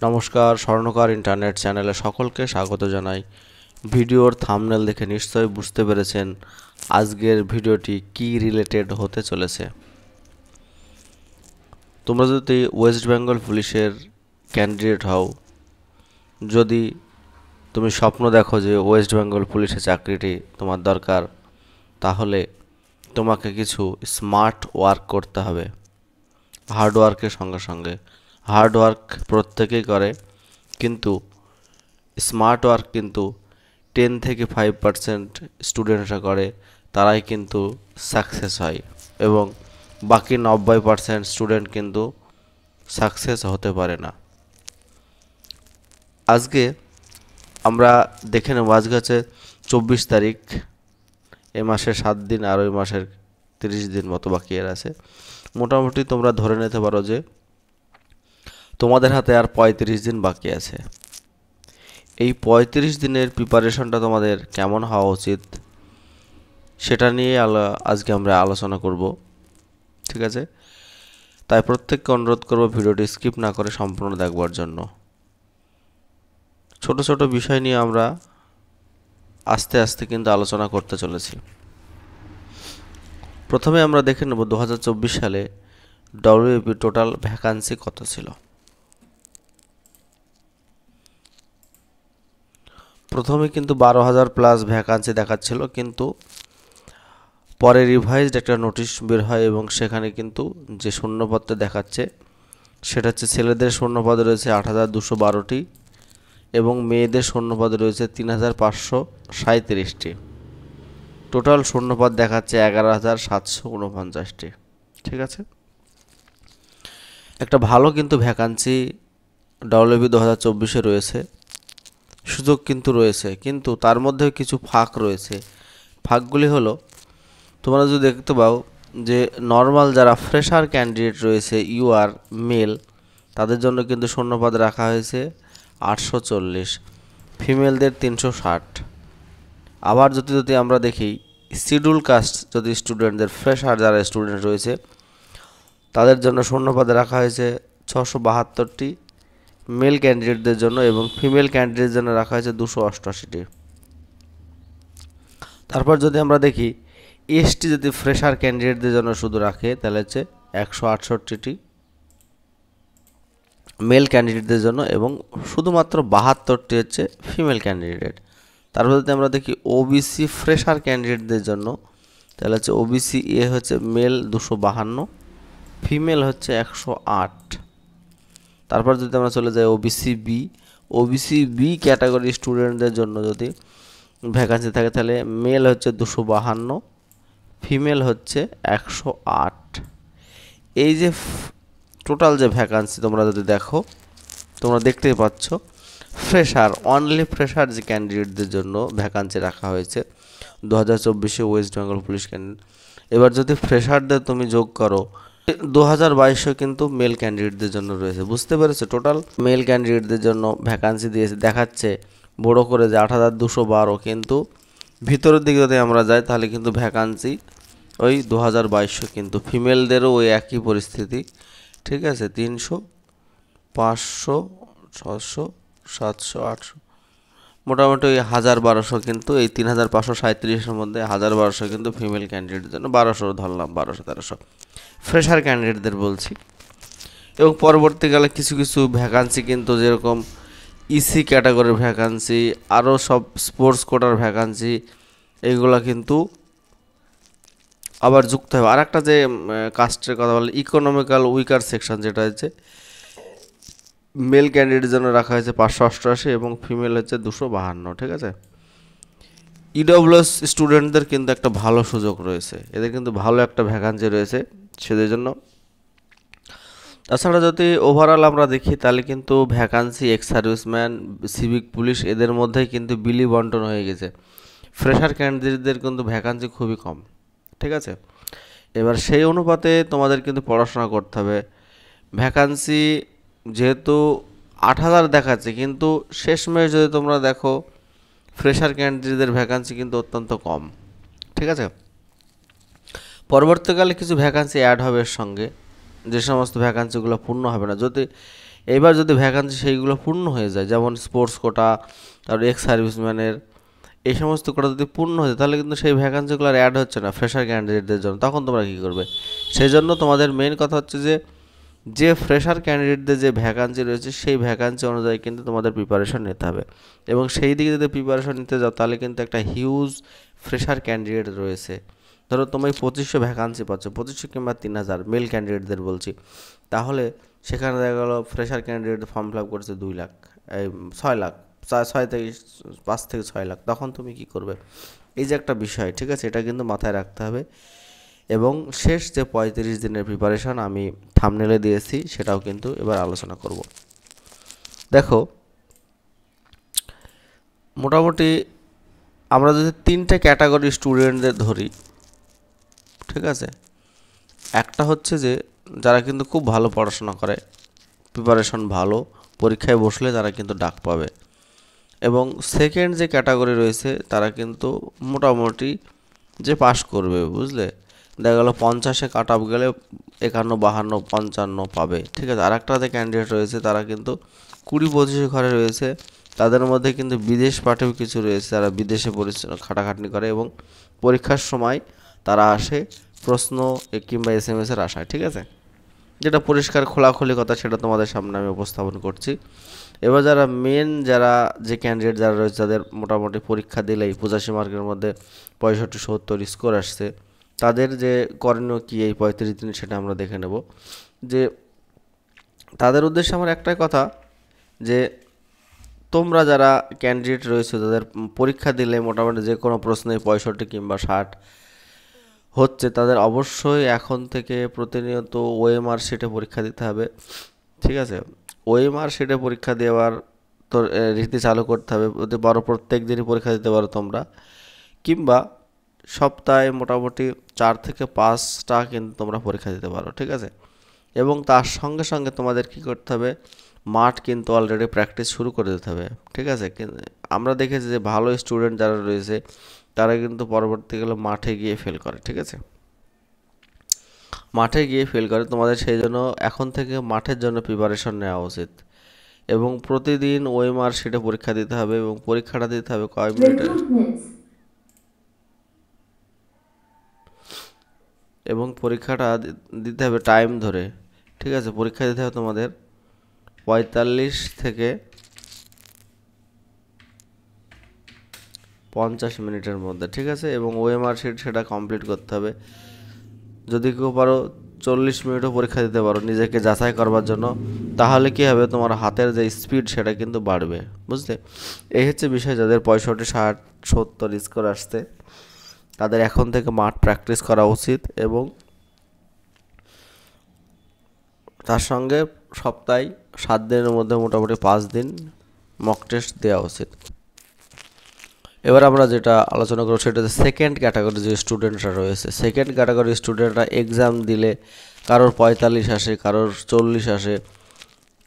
নমস্কার, স্বর্ণকার ইন্টারনেট চ্যানেলে সকলকে স্বাগত জানাই। ভিডিওর থাম্বনেল দেখে নিশ্চয়ই বুঝতে পেরেছেন আজকের ভিডিওটি কি রিলেটেড হতে চলেছে। তোমরা যদি ওয়েস্ট বেঙ্গল পুলিশের ক্যান্ডিডেট হও, যদি তুমি স্বপ্ন দেখো যে ওয়েস্ট বেঙ্গল পুলিশে চাকরিটি তোমার দরকার, তাহলে তোমাকে কিছু স্মার্ট ওয়ার্ক করতে হবে। হার্ড ওয়ার্কের সঙ্গে সঙ্গে হার্ড ওয়ার্ক প্রত্যেকেই করে, কিন্তু স্মার্ট ওয়ার্ক কিন্তু 10 থেকে 5% স্টুডেন্টরা করে, তারাই কিন্তু সাকসেস হয় এবং বাকি 90% স্টুডেন্ট কিন্তু সাকসেস হতে পারে না। আজকে আমরা দেখে নেব, আজকে হচ্ছে 24 তারিখ, এ মাসের 7 দিন আর ওই মাসের 30 দিন মতো বাকি এর আছে। মোটামুটি তোমরা ধরে নিতে পারো যে তোমাদের হাতে আর 35 দিন বাকি আছে। এই 35 দিনের প্রিপারেশনটা তোমাদের কেমন হওয়া উচিত সেটা নিয়ে আজকে আমরা আলোচনা করব, ঠিক আছে? তাই প্রত্যেককে অনুরোধ করব ভিডিওটি স্কিপ না করে সম্পূর্ণ দেখবার জন্য। ছোট ছোট বিষয় নিয়ে আমরা আস্তে আস্তে কিন্তু আলোচনা করতে চলেছি। প্রথমে আমরা দেখে নেব 2024 সালে ডব্লিউপি টোটাল ভ্যাকান্সি কত ছিল। প্রথমে কিন্তু 12,000 প্লাস ভ্যাকান্সি দেখাচ্ছিল, কিন্তু পরে রিভাইজড একটা নোটিশ বের হয় এবং সেখানে কিন্তু যে শূন্যপদটা দেখাচ্ছে সেটা হচ্ছে ছেলেদের শূন্যপদ রয়েছে 8,212টি এবং মেয়েদের শূন্যপদ রয়েছে 3,537টি। টোটাল শূন্যপদ দেখাচ্ছে 11,749টি, ঠিক আছে? একটা ভালো কিন্তু ভ্যাকান্সি ডব্লিউপি 2024-এ রয়েছে, সুযোগ কিন্তু রয়েছে, কিন্তু তার মধ্যে কিছু ফাঁক রয়েছে। ফাঁকগুলি হলো, তোমরা যদি দেখতে পাও যে নর্মাল যারা ফ্রেশার ক্যান্ডিডেট রয়েছে ইউআর মেল, তাদের জন্য কিন্তু শূন্যপদ রাখা হয়েছে 840, ফিমেলদের 360। আবার যদি আমরা দেখি শিডিউল কাস্ট যদি স্টুডেন্টদের ফ্রেশার যারা স্টুডেন্ট রয়েছে তাদের জন্য শূন্যপদে রাখা হয়েছে 672টি মেল ক্যান্ডিডেটদের জন্য এবং ফিমেল ক্যান্ডিডেটদের জন্য রাখা হয়েছে 288টি। তারপর যদি আমরা দেখি এসটি যদি ফ্রেশার ক্যান্ডিডেটদের জন্য শুধু রাখে তাহলে হচ্ছে 168টি মেল ক্যান্ডিডেটদের জন্য এবং শুধুমাত্র 72টি হচ্ছে ফিমেল ক্যান্ডিডেট। তারপর যদি আমরা দেখি ওবিসি ফ্রেশার ক্যান্ডিডেটদের জন্য তাহলে হচ্ছে ওবিসি এ হচ্ছে মেল 252, ফিমেল হচ্ছে 108। তারপর যদি আমরা চলে যাই ওবিসি বি ক্যাটাগরি স্টুডেন্টদের জন্য যদি ভ্যাকান্সি থাকে তাহলে মেল হচ্ছে 252, ফিমেল হচ্ছে 108। এই যে টোটাল যে ভ্যাকান্সি তোমরা যদি দেখো, তোমরা দেখতেই পাচ্ছ ফ্রেশার, অনলি ফ্রেশার যে ক্যান্ডিডেটদের জন্য ভ্যাকান্সি রাখা হয়েছে 2024-এ ওয়েস্ট বেঙ্গল পুলিশ ক্যান্ডিডেট। এবার যদি ফ্রেশারদের তুমি যোগ করো 2022-এ কিন্তু মেল ক্যান্ডিডেটদের জন্য রয়েছে, বুঝতে পেরেছো? টোটাল মেল ক্যান্ডিডেটদের জন্য ভ্যাকান্সি দিয়েছে, দেখাচ্ছে বড় করে যে 8,212, কিন্তু ভিতরের দিকে যদি আমরা যাই তাহলে কিন্তু ভ্যাকান্সি ওই 2022-এ কিন্তু ফিমেলদেরও ওই একই পরিস্থিতি, ঠিক আছে? 300, 500, 600, 700, 800, মোটামুটি ওই 1,000-1,200, কিন্তু এই 3,537-এর মধ্যে 1,000-1,200 কিন্তু ফিমেল ক্যান্ডিডেটের জন্য, 1,200 ধরলাম, 1,200-1,300 ফ্রেশার ক্যান্ডিডেটদের বলছি। এবং পরবর্তীকালে কিছু কিছু ভ্যাকান্সি কিন্তু যেরকম ইসি ক্যাটাগরির ভ্যাকান্সি, আরও সব স্পোর্টস কোটার ভ্যাকান্সি, এইগুলো কিন্তু আবার যুক্ত হবে। আর একটা যে কাস্টের কথা বলে ইকোনমিক্যাল উইকার সেকশন, যেটা হচ্ছে মেল ক্যান্ডিডেটের জন্য রাখা হয়েছে 588 এবং ফিমেল হচ্ছে 252, ঠিক আছে? ইডব্লিউএস স্টুডেন্টদের কিন্তু একটা ভালো সুযোগ রয়েছে, এদের কিন্তু ভালো একটা ভ্যাকান্সি রয়েছে সেদের জন্য। তাছাড়া যদি ওভারঅল আমরা দেখি তাহলে কিন্তু vacancy ex serviceman, civic police এদের মধ্যেই কিন্তু বিলি বন্টন হয়ে গেছে। ফ্রেশার ক্যান্ডিডেটদের কিন্তু ভ্যাকান্সি খুবই কম, ঠিক আছে? এবার সেই অনুপাতে তোমাদের কিন্তু পড়াশোনা করতে হবে। ভ্যাকান্সি যেহেতু 8,000 দেখাচ্ছে, কিন্তু শেষমেশ যদি তোমরা দেখো ফ্রেশার ক্যান্ডিডেটদের ভ্যাকান্সি কিন্তু অত্যন্ত কম, ঠিক আছে? পরবর্তীকালে কিছু ভ্যাকান্সি অ্যাড হবে এর সঙ্গে, যে সমস্ত ভ্যাকান্সিগুলো পূর্ণ হবে না। যদি এবার যদি ভ্যাকান্সি সেইগুলো পূর্ণ হয়ে যায়, যেমন স্পোর্টস কোটা, তারপর এক্স সার্ভিসম্যানের, এই সমস্ত কোটা যদি পূর্ণ হয়ে যায়, তাহলে কিন্তু সেই ভ্যাকান্সিগুলো আর অ্যাড হচ্ছে না ফ্রেশার ক্যান্ডিডেটদের জন্য। তখন তোমরা কী করবে? সেই জন্য তোমাদের মেন কথা হচ্ছে যে ফ্রেশার ক্যান্ডিডেটদের যে ভ্যাকান্সি রয়েছে সেই ভ্যাকান্সি অনুযায়ী কিন্তু তোমাদের প্রিপারেশন নিতে হবে। এবং সেই দিকে যদি প্রিপারেশন নিতে যাও তাহলে কিন্তু একটা হিউজ ফ্রেশার ক্যান্ডিডেট রয়েছে। ধরো তুমি 2500 ভ্যাকান্সি পাচ্ছ, 2500 কিংবা 3000 মেল ক্যান্ডিডেটদের বলছি, তাহলে সেখানে দেখা গেলো fresher candidate form fill up করছে 2 লাখ, এই 6 লাখ, 6 থেকে 5 থেকে 6 লাখ। তখন তুমি কি করবে? এই যে একটা বিষয়, ঠিক আছে, এটা কিন্তু মাথায় রাখতে হবে। এবং শেষ যে 35 দিনের প্রিপারেশন আমি থাম্বনেলে দিয়েছি, সেটাও কিন্তু এবার আলোচনা করব। দেখো, মোটামুটি আমরা যদি 3টে ক্যাটাগরি স্টুডেন্টদের ধরি, ঠিক আছে, একটা হচ্ছে যে যারা কিন্তু খুব ভালো পড়াশোনা করে, প্রিপারেশন ভালো, পরীক্ষায় বসলে তারা কিন্তু ডাক পাবে। এবং সেকেন্ড যে ক্যাটাগরি রয়েছে তারা কিন্তু মোটামুটি যে পাস করবে, বুঝলে, দেখা গেলো 50-এ কাট অফ গেলে 51, 52, 55 পাবে, ঠিক আছে। আর একটা যে ক্যান্ডিডেট রয়েছে তারা কিন্তু 20-25 ঘরে রয়েছে, তাদের মধ্যে কিন্তু বিদেশ পাঠেও কিছু রয়েছে, তারা বিদেশে খাটাখাটনি করে এবং পরীক্ষার সময় তারা আসে প্রশ্ন কিংবা SMS-এর আশায়, ঠিক আছে। যেটা পরিষ্কার খোলাখুলি কথা, সেটা তোমাদের সামনে আমি উপস্থাপন করছি। এবার যারা যে ক্যান্ডিডেট যারা রয়েছে, যাদের মোটামুটি পরীক্ষা দিলেই 85 মার্কের মধ্যে 65-70 স্কোর আসছে, তাদের যে করণীয় কী এই 35 দিন, সেটা আমরা দেখে নেব। যে তাদের উদ্দেশ্যে আমার একটাই কথা, যে তোমরা যারা ক্যান্ডিডেট রয়েছে যাদের পরীক্ষা দিলে মোটামুটি যে কোনো প্রশ্নে 65 কিংবা 60 হচ্ছে, তাদের অবশ্যই এখন থেকে প্রতিনিয়ত OMR শিটে পরীক্ষা দিতে হবে, ঠিক আছে। OMR শিটে পরীক্ষা দেওয়ার তো রীতি চালু করতে হবে। যদি পারো প্রত্যেক দিনই পরীক্ষা দিতে পারো তোমরা, কিংবা সপ্তাহে মোটামুটি 4 থেকে 5টা কিন্তু তোমরা পরীক্ষা দিতে পারো, ঠিক আছে। এবং তার সঙ্গে সঙ্গে তোমাদের কী করতে হবে? মাঠ কিন্তু অলরেডি প্র্যাকটিস শুরু করে দিতে হবে, ঠিক আছে। আমরা দেখেছি যে ভালো স্টুডেন্ট যারা রয়েছে তারা কিন্তু পরবর্তীকালে মাঠে গিয়ে ফেল করে, ঠিক আছে, মাঠে গিয়ে ফেল করে। তোমাদের সেই জন্য এখন থেকে মাঠের জন্য প্রিপারেশন নেওয়া উচিত। এবং প্রতিদিন OMR শিটে পরীক্ষা দিতে হবে, এবং পরীক্ষাটা দিতে হবে কয় মিনিটে, এবং পরীক্ষাটা দিতে হবে টাইম ধরে, ঠিক আছে। পরীক্ষা দিতে হবে তোমাদের 45 থেকে 50 মিনিটের মধ্যে, ঠিক আছে। এবং OMR শিট সেটা কমপ্লিট করতে হবে। যদি কেউ পারো 40 মিনিটও পরীক্ষা দিতে পারো নিজেকে যাচাই করবার জন্য, তাহলে কী হবে? তোমার হাতের যে স্পিড সেটা কিন্তু বাড়বে, বুঝলে। এই হচ্ছে বিষয়। যাদের 65, 60, 70 স্কোর আসতে, তাদের এখন থেকে মাঠ প্র্যাকটিস করা উচিত। এবং তার সঙ্গে সপ্তাহে 7 দিনের মধ্যে মোটামুটি 5 দিন মক টেস্ট দেওয়া উচিত। এবার আমরা যেটা আলোচনা করব সেটা হচ্ছে সেকেন্ড ক্যাটাগরি যে স্টুডেন্টরা রয়েছে। সেকেন্ড ক্যাটাগরি স্টুডেন্টরা এক্সাম দিলে কারোর 45 আসে, কারোর 40 আসে,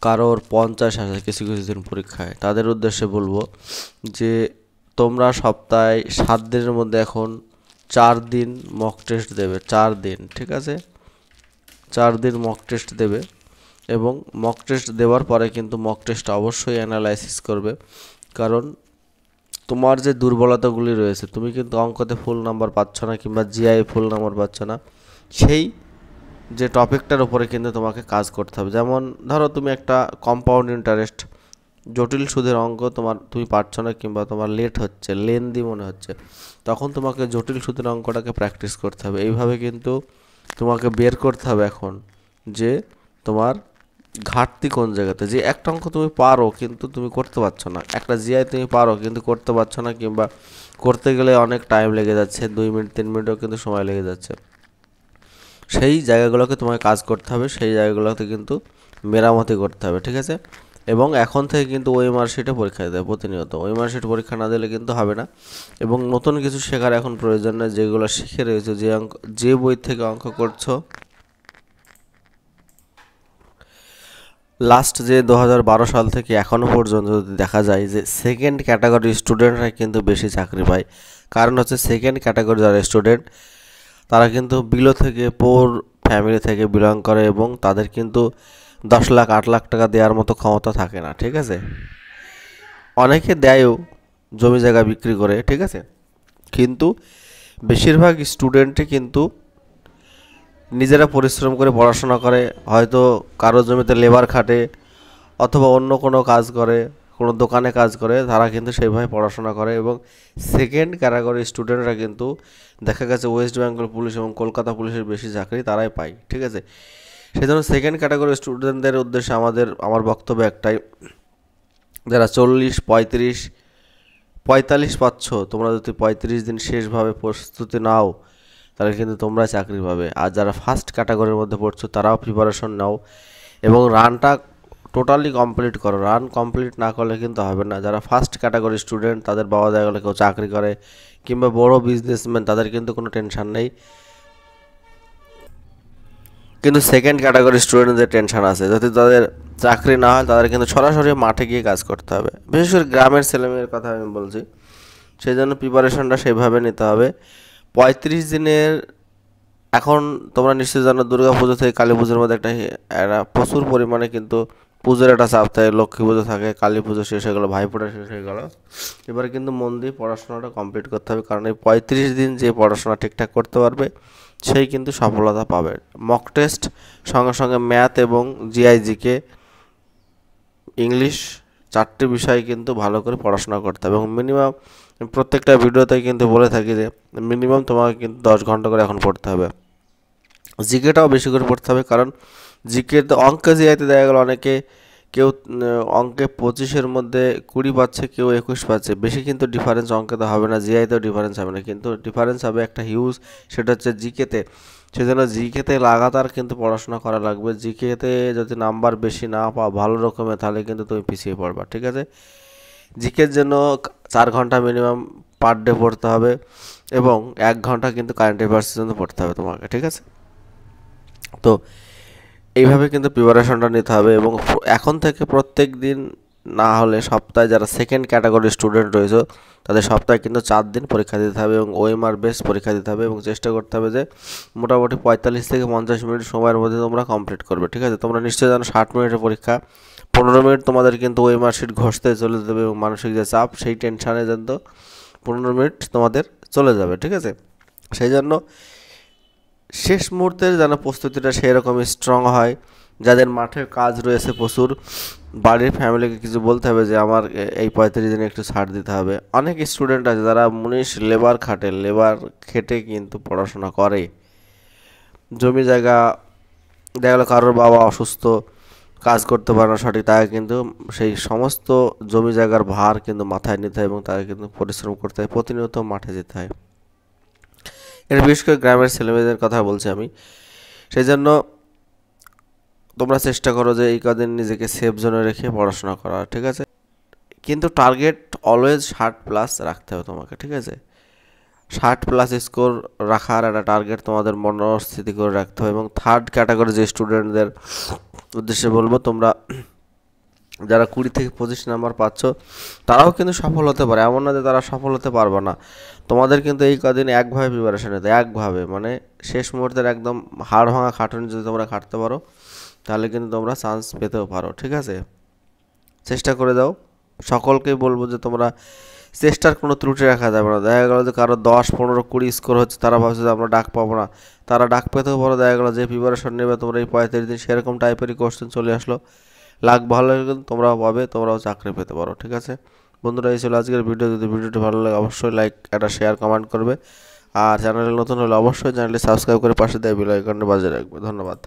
কারোর 50 আসে কিছু কিছু দিন পরীক্ষায়। তাদের উদ্দেশ্যে বলবো যে তোমরা সপ্তাহে 7 দিনের মধ্যে এখন 4 দিন মক টেস্ট দেবে, 4 দিন, ঠিক আছে। 4 দিন মক টেস্ট দেবে, এবং মক টেস্ট দেওয়ার পরে কিন্তু মক টেস্ট অবশ্যই অ্যানালাইসিস করবে। কারণ তোমার যে দুর্বলতাগুলি রয়েছে, তুমি কিন্তু অঙ্কতে ফুল নাম্বার পাচ্ছ না কিংবা জিআই ফুল নাম্বার পাচ্ছ না, সেই যে টপিকটার উপরে কিন্তু তোমাকে কাজ করতে হবে। যেমন ধরো তুমি একটা কম্পাউন্ড ইন্টারেস্ট, জটিল সুদের অঙ্ক তুমি পারছো না কিংবা তোমার লেট হচ্ছে, লেন্দি মনে হচ্ছে, তখন তোমাকে জটিল সুদের অঙ্কটাকে প্র্যাকটিস করতে হবে। এইভাবে কিন্তু তোমাকে বের করতে হবে এখন যে তোমার ঘাটতি কোন জায়গাতে। যে একটা অঙ্ক তুমি পারো কিন্তু তুমি করতে পারছো না, একটা জিআই তুমি পারো কিন্তু করতে পারছো না, কিংবা করতে গেলে অনেক টাইম লেগে যাচ্ছে, 2 মিনিট 3 মিনিটও কিন্তু সময় লেগে যাচ্ছে, সেই জায়গাগুলোকে তোমাকে কাজ করতে হবে, সেই জায়গাগুলোতে কিন্তু মেরামতি করতে হবে, ঠিক আছে। এবং এখন থেকে কিন্তু OMR শিটে পরীক্ষা দিতে হবে প্রতিনিয়ত। OMR শিট পরীক্ষা না দিলে কিন্তু হবে না। এবং নতুন কিছু শেখার এখন প্রয়োজন নেই, যেগুলো শিখে রয়েছে, যে বই থেকে অঙ্ক করছো, লাস্ট যে 2012 সাল থেকে এখনও পর্যন্ত যদি দেখা যায় যে সেকেন্ড ক্যাটাগরি স্টুডেন্টরা কিন্তু বেশি চাকরি পায়। কারণ হচ্ছে সেকেন্ড ক্যাটাগরি যারা স্টুডেন্ট তারা কিন্তু বিলো থেকে পোর ফ্যামিলি থেকে বিলং করে, এবং তাদের কিন্তু 10 লাখ 8 লাখ টাকা দেওয়ার মতো ক্ষমতা থাকে না, ঠিক আছে। অনেকে দেয়ও জমি জায়গা বিক্রি করে, ঠিক আছে, কিন্তু বেশিরভাগ স্টুডেন্টই কিন্তু নিজেরা পরিশ্রম করে পড়াশোনা করে, হয়তো কারো জমিতে লেবার খাটে অথবা অন্য কোনো কাজ করে, কোনো দোকানে কাজ করে, তারা কিন্তু সেইভাবে পড়াশোনা করে। এবং সেকেন্ড ক্যাটাগরি স্টুডেন্টরা কিন্তু দেখা গেছে ওয়েস্ট বেঙ্গল পুলিশ এবং কলকাতা পুলিশের বেশি চাকরি তারাই পায়, ঠিক আছে। সেই জন্য সেকেন্ড ক্যাটাগরি স্টুডেন্টদের উদ্দেশ্যে আমার বক্তব্য একটাই, যারা 40, 35, 45 পাচ্ছ, তোমরা যদি 35 দিন শেষভাবে প্রস্তুতি নাও তাহলে কিন্তু তোমরা চাকরি পাবে। আর যারা ফার্স্ট ক্যাটাগরির মধ্যে পড়ছো তারাও প্রিপারেশন নাও এবং রানটা টোটালি কমপ্লিট করো। রান কমপ্লিট না করলে কিন্তু হবে না। যারা ফার্স্ট ক্যাটাগরি স্টুডেন্ট তাদের বাবা দেখা গেলে কেউ চাকরি করে কিংবা বড় বিজনেসম্যান, তাদের কিন্তু কোনো টেনশন নেই, কিন্তু সেকেন্ড ক্যাটাগরি স্টুডেন্টদের টেনশন আছে। যদি তাদের চাকরি না হয় তাদের কিন্তু সরাসরি মাঠে গিয়ে কাজ করতে হবে। বিশেষ করে গ্রামের ছেলেমেয়ের কথা আমি বলছি, সেই জন্য প্রিপারেশনটা সেভাবে নিতে হবে। 35 দিনের, এখন তোমরা নিশ্চয়ই জানো দুর্গা পুজো থেকে কালী পুজোর মধ্যে একটা প্রচুর পরিমাণে কিন্তু পুজোর একটা চাপ থাকে। লক্ষ্মী পুজো থাকে, কালী পুজো শেষ হয়ে গেলো, ভাইফোঁটা শেষ হয়ে গেলো। এবারে কিন্তু মন দিয়ে পড়াশোনাটা কমপ্লিট করতে হবে, কারণ এই 35 দিন যে পড়াশোনা ঠিকঠাক করতে পারবে সেই কিন্তু সফলতা পাবে। মক টেস্ট সঙ্গে সঙ্গে ম্যাথ এবং জিআইজিকে, ইংলিশ, 4টে বিষয় কিন্তু ভালো করে পড়াশোনা করতে হবে। এবং মিনিমাম প্রত্যেকটা ভিডিওতে কিন্তু বলে থাকি যে মিনিমাম তোমাকে কিন্তু 10 ঘন্টা করে এখন পড়তে হবে। জিকেটাও বেশি করে পড়তে হবে, কারণ জিকে তো অঙ্কে জিআইতে দেখা গেল অনেকে কেউ অঙ্কে 25-এর মধ্যে 20 পাচ্ছে, কেউ 21 পাচ্ছে, বেশি কিন্তু ডিফারেন্স অঙ্কেতে হবে না, জিআইতেও ডিফারেন্স হবে না, কিন্তু ডিফারেন্স হবে একটা হিউজ, সেটা হচ্ছে জিকেতে। সেজন্য জিকেতে লাগাতার কিন্তু পড়াশোনা করা লাগবে। জিকেতে যদি নাম্বার বেশি না পাও ভালো রকমের, তাহলে কিন্তু তুমি পিছিয়ে পড়বা, ঠিক আছে। জিকের জন্য 4 ঘন্টা মিনিমাম পার ডে পড়তে হবে এবং 1 ঘন্টা কিন্তু কারেন্ট অ্যাফেয়ার্সের জন্য পড়তে হবে তোমাকে, ঠিক আছে। তো এইভাবে কিন্তু প্রিপারেশনটা নিতে হবে এবং এখন থেকে প্রত্যেক দিন না হলে সপ্তাহে, যারা সেকেন্ড ক্যাটাগরি স্টুডেন্ট রয়েছে তাদের সপ্তাহে কিন্তু 4 দিন পরীক্ষা দিতে হবে এবং ওএমআর বেস পরীক্ষা দিতে হবে এবং চেষ্টা করতে হবে যে মোটামুটি 45 থেকে 50 মিনিট সময়ের মধ্যে তোমরা কমপ্লিট করবে, ঠিক আছে। তোমরা নিশ্চয়ই জানো 60 মিনিটের পরীক্ষা, 15 মিনিট তোমাদের কিন্তু ওএমআর শিট ঘষতে চলে যাবে এবং মানসিক যে চাপ সেই টেনশানে কিন্তু 15 মিনিট তোমাদের চলে যাবে, ঠিক আছে। সেই জন্য শেষ মুহূর্তের যেন প্রস্তুতিটা সেরকমই স্ট্রং হয়। যাদের মাঠে কাজ রয়েছে প্রচুর, বাড়ির ফ্যামিলিকে কিছু বলতে হবে যে আমার এই 35 দিনে একটু ছাড় দিতে হবে। অনেক স্টুডেন্ট আছে যারা মুনিশ লেবার খাটে, লেবার খেটে কিন্তু পড়াশোনা করে। জমি জায়গা দেখা গেলো কারোর বাবা অসুস্থ, কাজ করতে পারে না সঠিক, তাকে কিন্তু সেই সমস্ত জমি জায়গার ভার কিন্তু মাথায় নিতে হয় এবং তাকে কিন্তু পরিশ্রম করতে হয়, প্রতিনিয়ত মাঠে যেতে হয়। এটা বিশেষ করে গ্রামের ছেলেমেয়েদের কথা বলছি আমি। সেই জন্য তোমরা চেষ্টা করো যে এই কদিন নিজেকে সেফ জোনে রেখে পড়াশোনা করা, ঠিক আছে। কিন্তু টার্গেট অলওয়েজ 60+ রাখতে হবে তোমাকে, ঠিক আছে। 60+ স্কোর রাখার একটা টার্গেট তোমাদের মনস্থিতি করে রাখতে হবে। এবং থার্ড ক্যাটাগরি যে স্টুডেন্টদের উদ্দেশ্যে বলবো, তোমরা যারা 20 থেকে 25 নাম্বার পাচ্ছ তারাও কিন্তু সফল হতে পারে, এমন না যে তারা সফল হতে পারবে না। তোমাদের কিন্তু এই কদিন একভাবে প্রিপারেশন নিতে, একভাবে মানে শেষ মুহূর্তের একদম হাড় ভাঙা খাটুনি যদি তোমরা খাটতে পারো তাহলে কিন্তু তোমরা চান্স পেতেও পারো, ঠিক আছে। চেষ্টা করে দাও। সকলকেই বলবো যে তোমরা চেষ্টার কোনো ত্রুটি রাখা যাবে না। দেখা গেলো যে কারো 10, 15, 20 স্কোর হচ্ছে, তারা ভাবছে যে আমরা ডাক পাবো না, তারা ডাক পেতেও পারো। দেখা গেলো যে প্রিপারেশন নেবে তোমরা এই 35 দিন সেরকম টাইপেরই কোশ্চেন চলে আসলো, লাখ ভালো হলে কিন্তু তোমরাও পাবে, তোমরাও চাকরি পেতে পারো, ঠিক আছে। বন্ধুরা, এই ছিল আজকের ভিডিও। যদি ভিডিওটি ভালো লাগে অবশ্যই লাইক, একটা শেয়ার, কমেন্ট করবে। আর চ্যানেলে নতুন হলে অবশ্যই চ্যানেলটি সাবস্ক্রাইব করে পাশে দেয় বেল আইকনটি বাজিয়ে রাখবে। ধন্যবাদ।